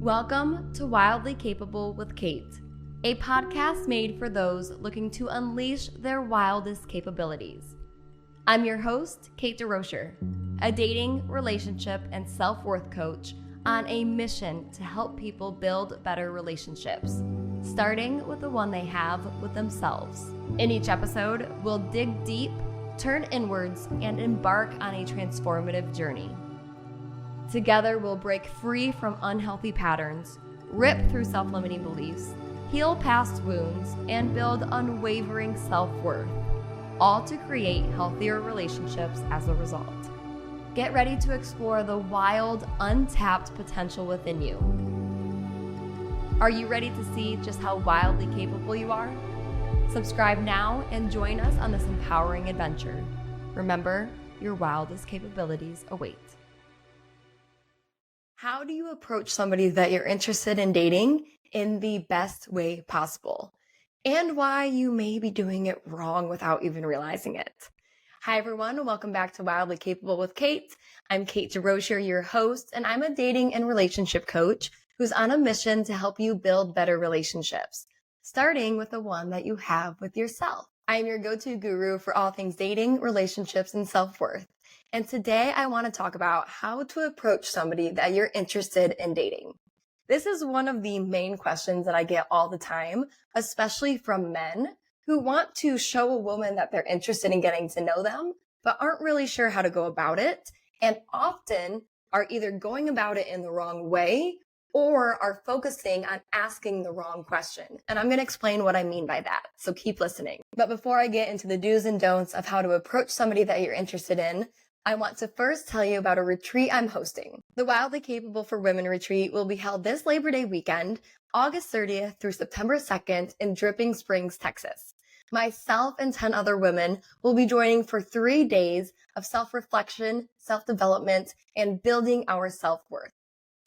Welcome to Wildly Capable with Kate, a podcast made for those looking to unleash their wildest capabilities. I'm your host, Kate DeRocher, a dating, relationship, and self-worth coach on a mission to help people build better relationships, starting with the one they have with themselves. In each episode, we'll dig deep, turn inwards, and embark on a transformative journey. Together, we'll break free from unhealthy patterns, rip through self-limiting beliefs, heal past wounds, and build unwavering self-worth, all to create healthier relationships as a result. Get ready to explore the wild, untapped potential within you. Are you ready to see just how wildly capable you are? Subscribe now and join us on this empowering adventure. Remember, your wildest capabilities await. How do you approach somebody that you're interested in dating in the best way possible? And why you may be doing it wrong without even realizing it. Hi everyone, welcome back to Wildly Capable with Kate. I'm Kate DeRocher, your host, and I'm a dating and relationship coach who's on a mission to help you build better relationships, starting with the one that you have with yourself. I am your go-to guru for all things dating, relationships, and self-worth. And today I want to talk about how to approach somebody that you're interested in dating. This is one of the main questions that I get all the time, especially from men who want to show a woman that they're interested in getting to know them, but aren't really sure how to go about it, and often are either going about it in the wrong way or are focusing on asking the wrong question. And I'm going to explain what I mean by that, so keep listening. But before I get into the do's and don'ts of how to approach somebody that you're interested in, I want to first tell you about a retreat I'm hosting. The Wildly Capable for Women retreat will be held this Labor Day weekend, August 30th through September 2nd in Dripping Springs, Texas. Myself and 10 other women will be joining for 3 days of self-reflection, self-development, and building our self-worth.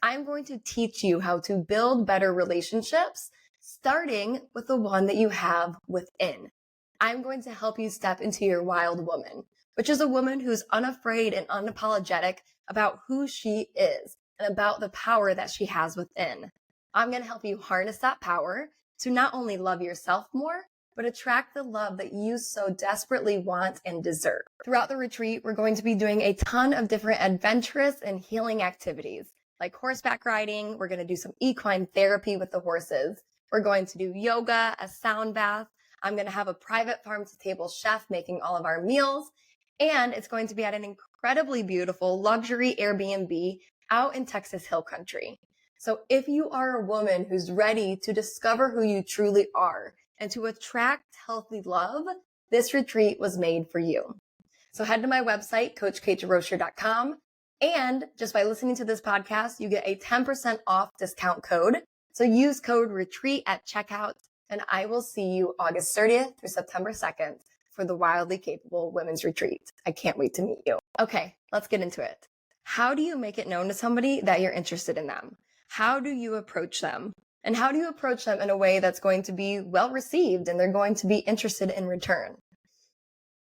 I'm going to teach you how to build better relationships, starting with the one that you have within. I'm going to help you step into your wild woman, which is a woman who's unafraid and unapologetic about who she is and about the power that she has within. I'm going to help you harness that power to not only love yourself more, but attract the love that you so desperately want and deserve. Throughout the retreat, we're going to be doing a ton of different adventurous and healing activities, like horseback riding. We're going to do some equine therapy with the horses. We're going to do yoga, a sound bath. I'm going to have a private farm-to-table chef making all of our meals. And it's going to be at an incredibly beautiful luxury Airbnb out in Texas Hill Country. So if you are a woman who's ready to discover who you truly are and to attract healthy love, this retreat was made for you. So head to my website, CoachKateDeRocher.com. And just by listening to this podcast, you get a 10% off discount code. So use code RETREAT at checkout, and I will see you August 30th through September 2nd. For the Wildly Capable Women's Retreat. I can't wait to meet you. Okay, let's get into it. How do you make it known to somebody that you're interested in them? How do you approach them? And how do you approach them in a way that's going to be well received and they're going to be interested in return?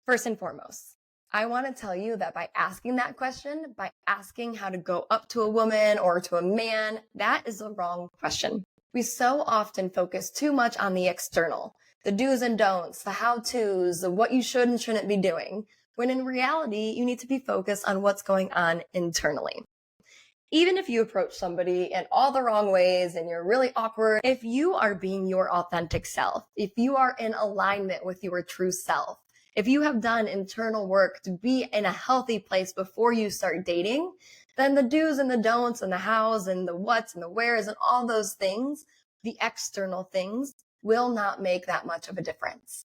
First and foremost, I want to tell you that by asking that question, by asking how to go up to a woman or to a man, that is the wrong question. We so often focus too much on the external, the do's and don'ts, the how-tos, the what you should and shouldn't be doing, when in reality, you need to be focused on what's going on internally. Even if you approach somebody in all the wrong ways and you're really awkward, if you are being your authentic self, if you are in alignment with your true self, if you have done internal work to be in a healthy place before you start dating, then the do's and the don'ts and the hows and the whats and the wheres and all those things, the external things, will not make that much of a difference.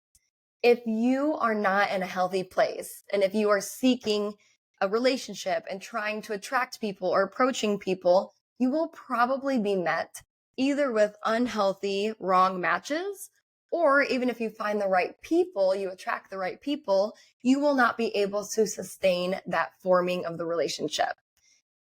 If you are not in a healthy place, and if you are seeking a relationship and trying to attract people or approaching people, you will probably be met either with unhealthy, wrong matches, or even if you find the right people, you attract the right people, you will not be able to sustain that forming of the relationship.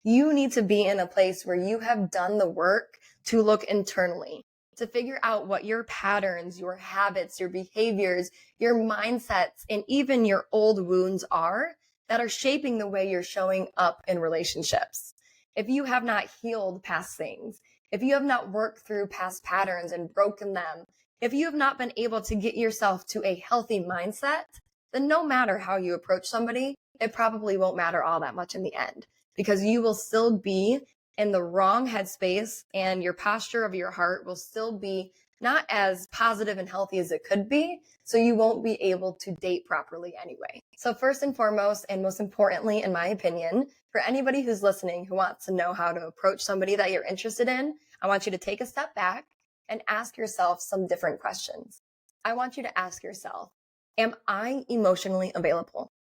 You need to be in a place where you have done the work to look internally, to figure out what your patterns, your habits, your behaviors, your mindsets, and even your old wounds are that are shaping the way you're showing up in relationships. If you have not healed past things, if you have not worked through past patterns and broken them, if you have not been able to get yourself to a healthy mindset, then no matter how you approach somebody, it probably won't matter all that much in the end, because you will still be in the wrong headspace and your posture of your heart will still be not as positive and healthy as it could be. So you won't be able to date properly anyway. So first and foremost, and most importantly, in my opinion, for anybody who's listening who wants to know how to approach somebody that you're interested in, I want you to take a step back and ask yourself some different questions. I want you to ask yourself, am I emotionally available?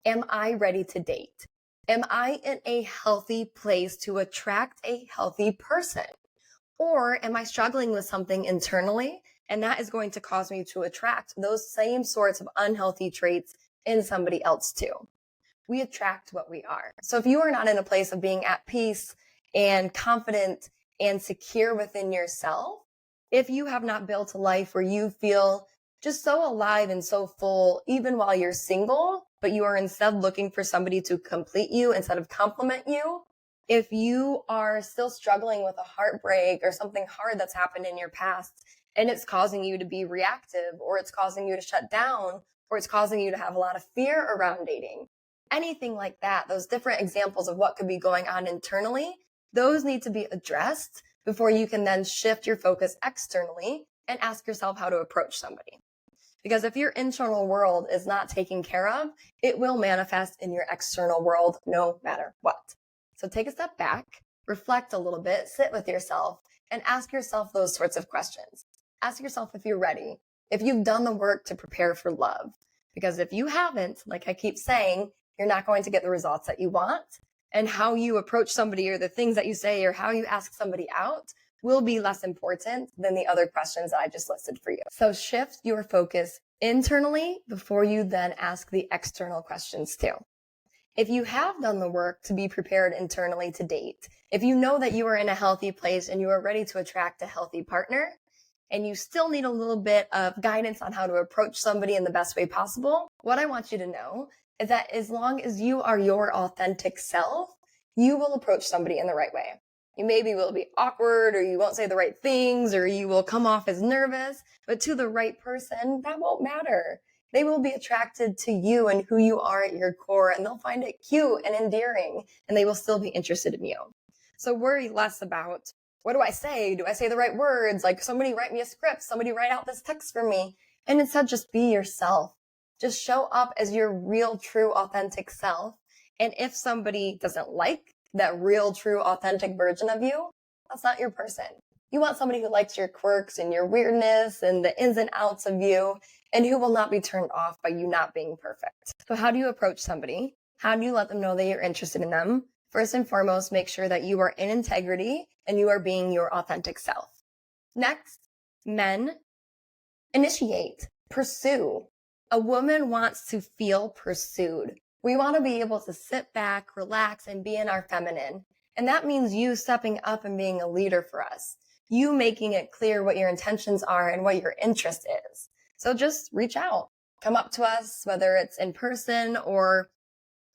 Am I ready to date? Am I in a healthy place to attract a healthy person? Or am I struggling with something internally, and that is going to cause me to attract those same sorts of unhealthy traits in somebody else too? We attract what we are. So if you are not in a place of being at peace and confident and secure within yourself, if you have not built a life where you feel just so alive and so full, even while you're single, but you are instead looking for somebody to complete you instead of complement you, if you are still struggling with a heartbreak or something hard that's happened in your past, and it's causing you to be reactive, or it's causing you to shut down, or it's causing you to have a lot of fear around dating, anything like that, those different examples of what could be going on internally, those need to be addressed before you can then shift your focus externally and ask yourself how to approach somebody. Because if your internal world is not taken care of, it will manifest in your external world no matter what. So take a step back, reflect a little bit, sit with yourself, and ask yourself those sorts of questions. Ask yourself if you're ready, if you've done the work to prepare for love. Because if you haven't, like I keep saying, you're not going to get the results that you want. And how you approach somebody, or the things that you say, or how you ask somebody out will be less important than the other questions that I just listed for you. So shift your focus internally before you then ask the external questions too. If you have done the work to be prepared internally to date, if you know that you are in a healthy place and you are ready to attract a healthy partner, and you still need a little bit of guidance on how to approach somebody in the best way possible, what I want you to know is that as long as you are your authentic self, you will approach somebody in the right way. You maybe will be awkward, or you won't say the right things, or you will come off as nervous, but to the right person, that won't matter. They will be attracted to you and who you are at your core, and they'll find it cute and endearing, and they will still be interested in you. So worry less about, what do I say? Do I say the right words? Like, somebody write me a script, somebody write out this text for me. And instead, just be yourself. Just show up as your real, true, authentic self. And if somebody doesn't like that real, true, authentic version of you, that's not your person. You want somebody who likes your quirks and your weirdness and the ins and outs of you, and who will not be turned off by you not being perfect. So how do you approach somebody? How do you let them know that you're interested in them? First and foremost, make sure that you are in integrity and you are being your authentic self. Next, men, initiate, pursue. A woman wants to feel pursued. We want to be able to sit back, relax, and be in our feminine. And that means you stepping up and being a leader for us. You making it clear what your intentions are and what your interest is. So just reach out. Come up to us, whether it's in person, or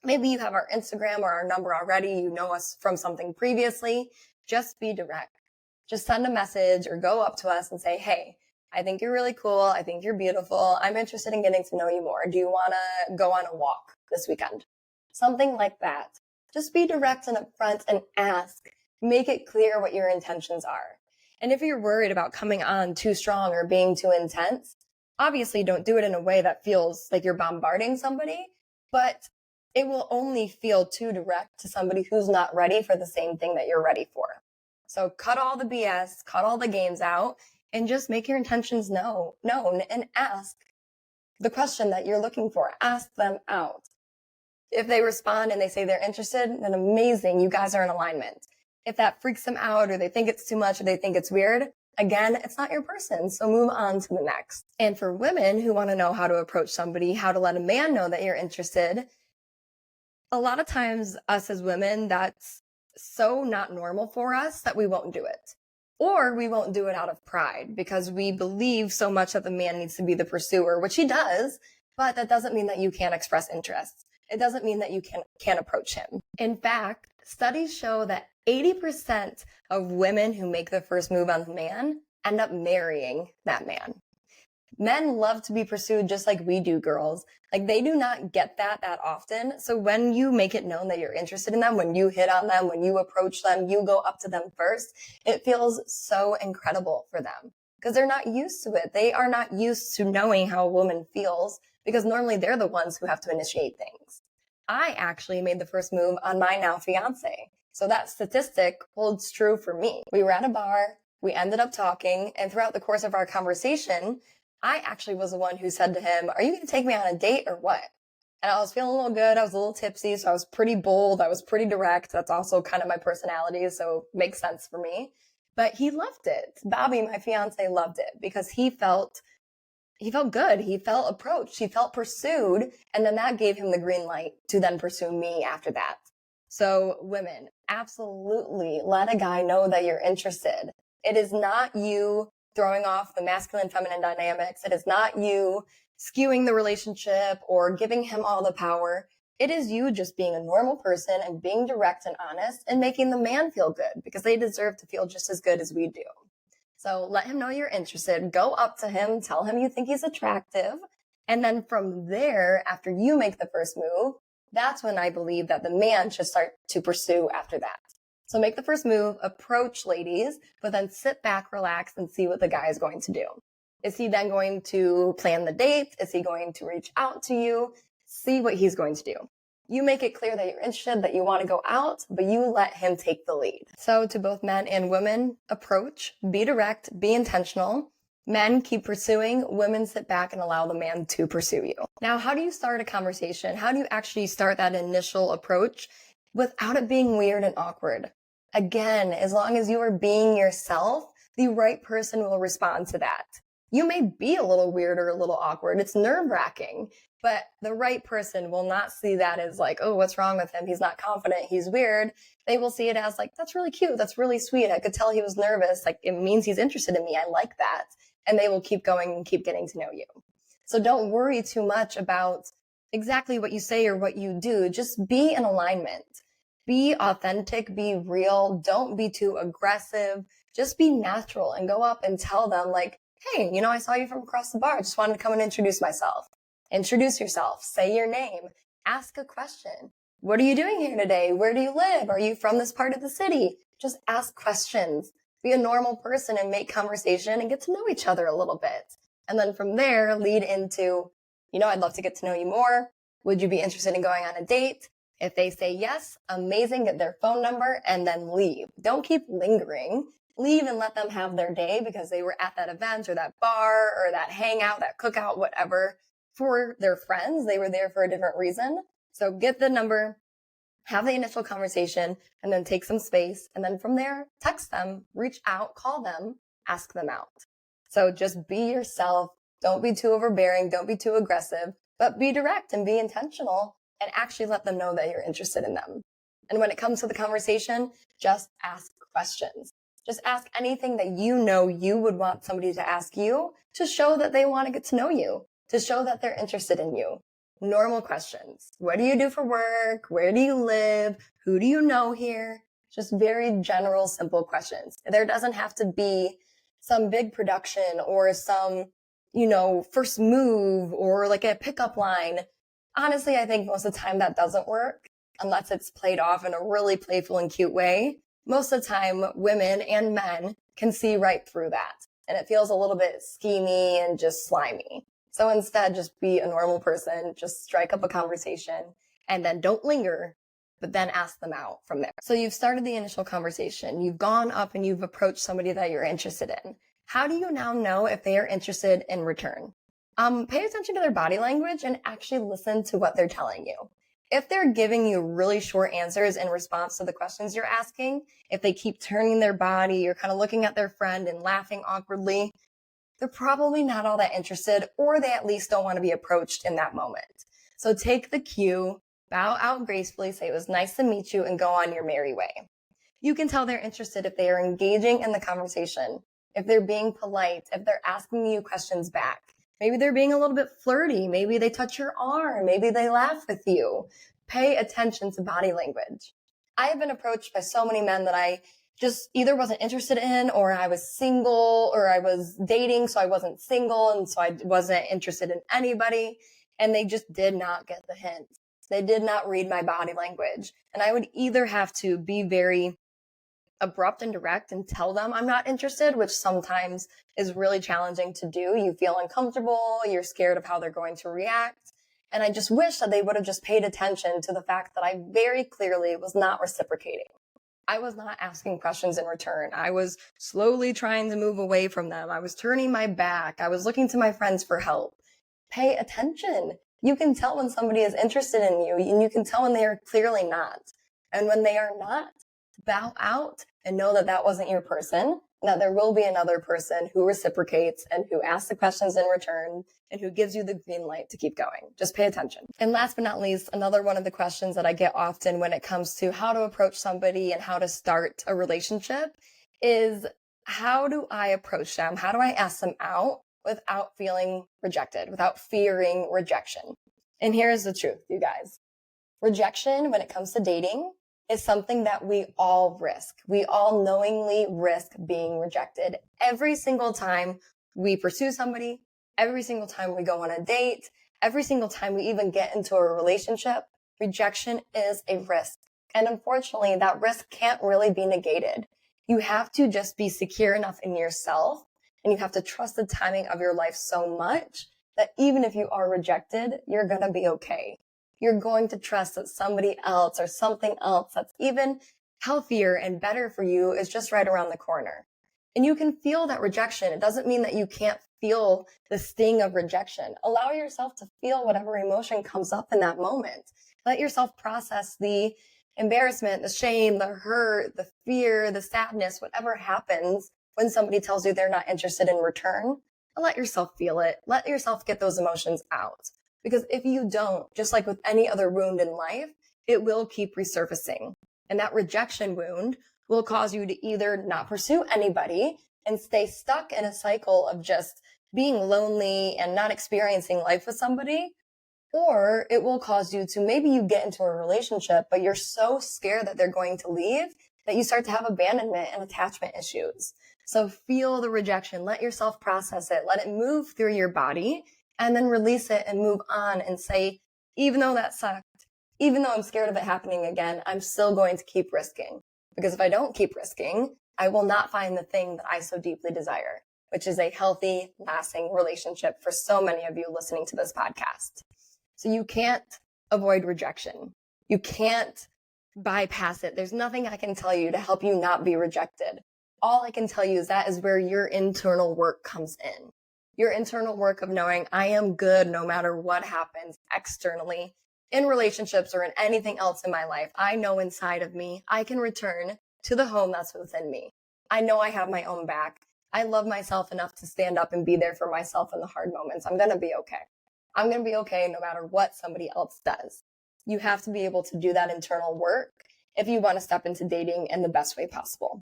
maybe you have our Instagram or our number already. You know us from something previously. Just be direct. Just send a message or go up to us and say, hey, I think you're really cool. I think you're beautiful. I'm interested in getting to know you more. Do you want to go on a walk this weekend? Something like that. Just be direct and upfront and ask. Make it clear what your intentions are. And if you're worried about coming on too strong or being too intense, obviously don't do it in a way that feels like you're bombarding somebody, but it will only feel too direct to somebody who's not ready for the same thing that you're ready for. So cut all the BS, cut all the games out, and just make your intentions known and ask the question that you're looking for. Ask them out. If they respond and they say they're interested, then amazing, you guys are in alignment. If that freaks them out, or they think it's too much, or they think it's weird, again, it's not your person, so move on to the next. And for women who want to know how to approach somebody, how to let a man know that you're interested, a lot of times us as women, that's so not normal for us that we won't do it. Or we won't do it out of pride because we believe so much that the man needs to be the pursuer, which he does, but that doesn't mean that you can't express interest. It doesn't mean that you can't approach him. In fact, studies show that 80% of women who make the first move on the man end up marrying that man. Men love to be pursued just like we do, girls. Like, they do not get that often. So when you make it known that you're interested in them, when you hit on them, when you approach them, you go up to them first, it feels so incredible for them because they're not used to it. They are not used to knowing how a woman feels because normally they're the ones who have to initiate things. I actually made the first move on my now fiance. So that statistic holds true for me. We were at a bar, we ended up talking, and throughout the course of our conversation, I actually was the one who said to him, "Are you going to take me on a date or what?" And I was feeling a little good. I was a little tipsy, so I was pretty bold. I was pretty direct. That's also kind of my personality, so it makes sense for me. But he loved it. Bobby, my fiance, loved it because he felt good. He felt approached. He felt pursued. And then that gave him the green light to then pursue me after that. So women, absolutely let a guy know that you're interested. It is not you throwing off the masculine feminine dynamics. It is not you skewing the relationship or giving him all the power. It is you just being a normal person and being direct and honest and making the man feel good because they deserve to feel just as good as we do. So let him know you're interested, go up to him, tell him you think he's attractive. And then from there, after you make the first move, that's when I believe that the man should start to pursue after that. So make the first move, approach ladies, but then sit back, relax, and see what the guy is going to do. Is he then going to plan the date? Is he going to reach out to you? See what he's going to do. You make it clear that you're interested, that you want to go out, but you let him take the lead. So to both men and women, approach, be direct, be intentional. Men keep pursuing, women sit back and allow the man to pursue you. Now, how do you start a conversation? How do you actually start that initial approach without it being weird and awkward? Again, as long as you are being yourself, the right person will respond to that. You may be a little weird or a little awkward. It's nerve-wracking, but the right person will not see that as like, oh, what's wrong with him? He's not confident. He's weird. They will see it as like, that's really cute. That's really sweet. I could tell he was nervous. Like, it means he's interested in me. I like that. And they will keep going and keep getting to know you. So don't worry too much about exactly what you say or what you do. Just be in alignment. Be authentic, be real. Don't be too aggressive. Just be natural and go up and tell them like, hey, I saw you from across the bar. I just wanted to come and introduce myself. Introduce yourself. Say your name. Ask a question. What are you doing here today? Where do you live? Are you from this part of the city? Just ask questions. Be a normal person and make conversation and get to know each other a little bit. And then from there, lead into, I'd love to get to know you more. Would you be interested in going on a date? If they say yes, amazing, get their phone number and then leave. Don't keep lingering. Leave and let them have their day because they were at that event or that bar or that hangout, that cookout, whatever, for their friends. They were there for a different reason. So get the number, have the initial conversation, and then take some space. And then from there, text them, reach out, call them, ask them out. So just be yourself. Don't be too overbearing. Don't be too aggressive, but be direct and be intentional and actually let them know that you're interested in them. And when it comes to the conversation, just ask questions. Just ask anything that you would want somebody to ask you to show that they want to get to know you, to show that they're interested in you. Normal questions. What do you do for work? Where do you live? Who do you know here? Just very general, simple questions. There doesn't have to be some big production or some, first move or like a pickup line. Honestly, I think most of the time that doesn't work unless it's played off in a really playful and cute way. Most of the time, women and men can see right through that. And it feels a little bit schemy and just slimy. So instead, just be a normal person, just strike up a conversation, and then don't linger, but then ask them out from there. So you've started the initial conversation. You've gone up and you've approached somebody that you're interested in. How do you now know if they are interested in return? Pay attention to their body language and actually listen to what they're telling you. If they're giving you really short answers in response to the questions you're asking, if they keep turning their body or kind of looking at their friend and laughing awkwardly, they're probably not all that interested, or they at least don't want to be approached in that moment. So take the cue, bow out gracefully, say it was nice to meet you, and go on your merry way. You can tell they're interested if they are engaging in the conversation, if they're being polite, if they're asking you questions back. Maybe they're being a little bit flirty. Maybe they touch your arm. Maybe they laugh with you. Pay attention to body language. I have been approached by so many men that I just either wasn't interested in, or I was single, or I was dating, so I wasn't single, and so I wasn't interested in anybody. And they just did not get the hint. They did not read my body language. And I would either have to be very abrupt and direct and tell them I'm not interested, which sometimes is really challenging to do. You feel uncomfortable, you're scared of how they're going to react. And I just wish that they would have just paid attention to the fact that I very clearly was not reciprocating. I was not asking questions in return. I was slowly trying to move away from them. I was turning my back. I was looking to my friends for help. Pay attention. You can tell when somebody is interested in you, and you can tell when they are clearly not. And when they are not, bow out and know that that wasn't your person, that there will be another person who reciprocates and who asks the questions in return and who gives you the green light to keep going. Just pay attention. And last but not least, another one of the questions that I get often when it comes to how to approach somebody and how to start a relationship is, how do I approach them? How do I ask them out without feeling rejected, without fearing rejection? And here's the truth, you guys. Rejection, when it comes to dating, is something that we all risk. We all knowingly risk being rejected every single time we pursue somebody, every single time we go on a date, every single time we even get into a relationship. Rejection is a risk. And unfortunately, that risk can't really be negated. You have to just be secure enough in yourself, and you have to trust the timing of your life so much that even if you are rejected, you're going to be okay. You're going to trust that somebody else or something else that's even healthier and better for you is just right around the corner. And you can feel that rejection. It doesn't mean that you can't feel the sting of rejection. Allow yourself to feel whatever emotion comes up in that moment. Let yourself process the embarrassment, the shame, the hurt, the fear, the sadness, whatever happens when somebody tells you they're not interested in return. And let yourself feel it. Let yourself get those emotions out. Because if you don't, just like with any other wound in life, it will keep resurfacing. And that rejection wound will cause you to either not pursue anybody and stay stuck in a cycle of just being lonely and not experiencing life with somebody, or it will cause you to, maybe you get into a relationship, but you're so scared that they're going to leave that you start to have abandonment and attachment issues. So feel the rejection, let yourself process it, let it move through your body, and then release it and move on and say, even though that sucked, even though I'm scared of it happening again, I'm still going to keep risking. Because if I don't keep risking, I will not find the thing that I so deeply desire, which is a healthy, lasting relationship for so many of you listening to this podcast. So you can't avoid rejection. You can't bypass it. There's nothing I can tell you to help you not be rejected. All I can tell you is that is where your internal work comes in. Your internal work of knowing I am good no matter what happens externally in relationships or in anything else in my life. I know inside of me, I can return to the home that's within me. I know I have my own back. I love myself enough to stand up and be there for myself in the hard moments. I'm going to be okay. I'm going to be okay no matter what somebody else does. You have to be able to do that internal work if you want to step into dating in the best way possible.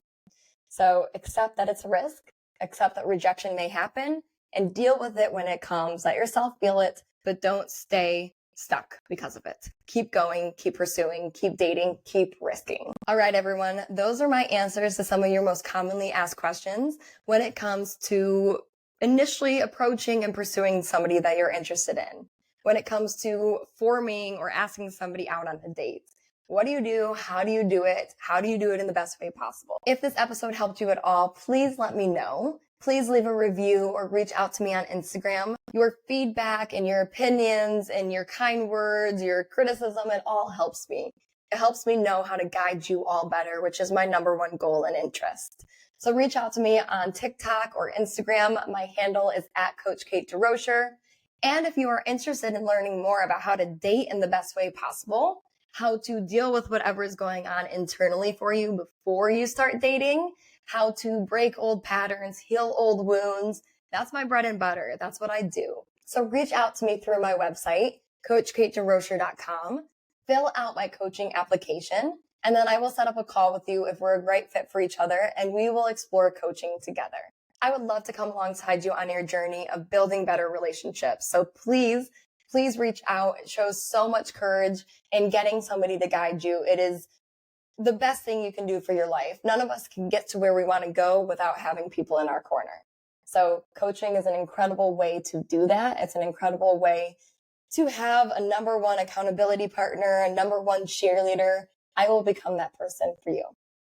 So accept that it's a risk, accept that rejection may happen, and deal with it when it comes. Let yourself feel it, but don't stay stuck because of it. Keep going, keep pursuing, keep dating, keep risking. All right, everyone. Those are my answers to some of your most commonly asked questions when it comes to initially approaching and pursuing somebody that you're interested in. When it comes to forming or asking somebody out on a date. What do you do? How do you do it? How do you do it in the best way possible? If this episode helped you at all, please let me know. Please leave a review or reach out to me on Instagram. Your feedback and your opinions and your kind words, your criticism, it all helps me. It helps me know how to guide you all better, which is my number one goal and interest. So reach out to me on TikTok or Instagram. My handle is @Coach Kate DeRocher. And if you are interested in learning more about how to date in the best way possible, how to deal with whatever is going on internally for you before you start dating, how to break old patterns, heal old wounds. That's my bread and butter. That's what I do. So reach out to me through my website, CoachKateDeRocher.com. Fill out my coaching application, and then I will set up a call with you if we're a great fit for each other, and we will explore coaching together. I would love to come alongside you on your journey of building better relationships. So please reach out. It shows so much courage in getting somebody to guide you. It is the best thing you can do for your life. None of us can get to where we want to go without having people in our corner. So coaching is an incredible way to do that. It's an incredible way to have a number one accountability partner, a number one cheerleader. I will become that person for you.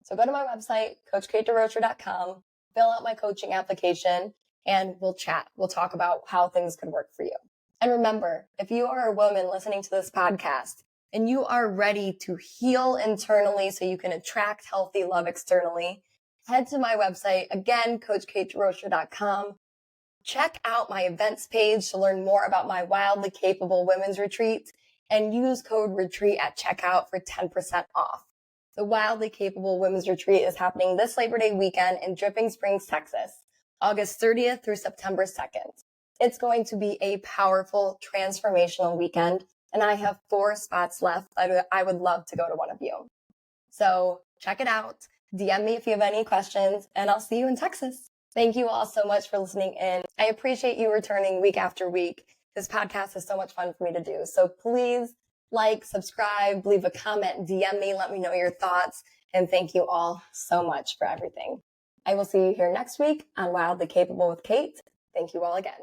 So go to my website, CoachKateDeRocher.com, fill out my coaching application, and we'll chat. We'll talk about how things could work for you. And remember, if you are a woman listening to this podcast and you are ready to heal internally so you can attract healthy love externally, head to my website, again, CoachKateDeRocher.com. Check out my events page to learn more about my Wildly Capable Women's Retreat and use code RETREAT at checkout for 10% off. The Wildly Capable Women's Retreat is happening this Labor Day weekend in Dripping Springs, Texas, August 30th through September 2nd. It's going to be a powerful, transformational weekend, and I have 4 spots left. I would love to go to one of you. So check it out. DM me if you have any questions, and I'll see you in Texas. Thank you all so much for listening in. I appreciate you returning week after week. This podcast is so much fun for me to do. So please like, subscribe, leave a comment, DM me, let me know your thoughts. And thank you all so much for everything. I will see you here next week on Wildly Capable with Kate. Thank you all again.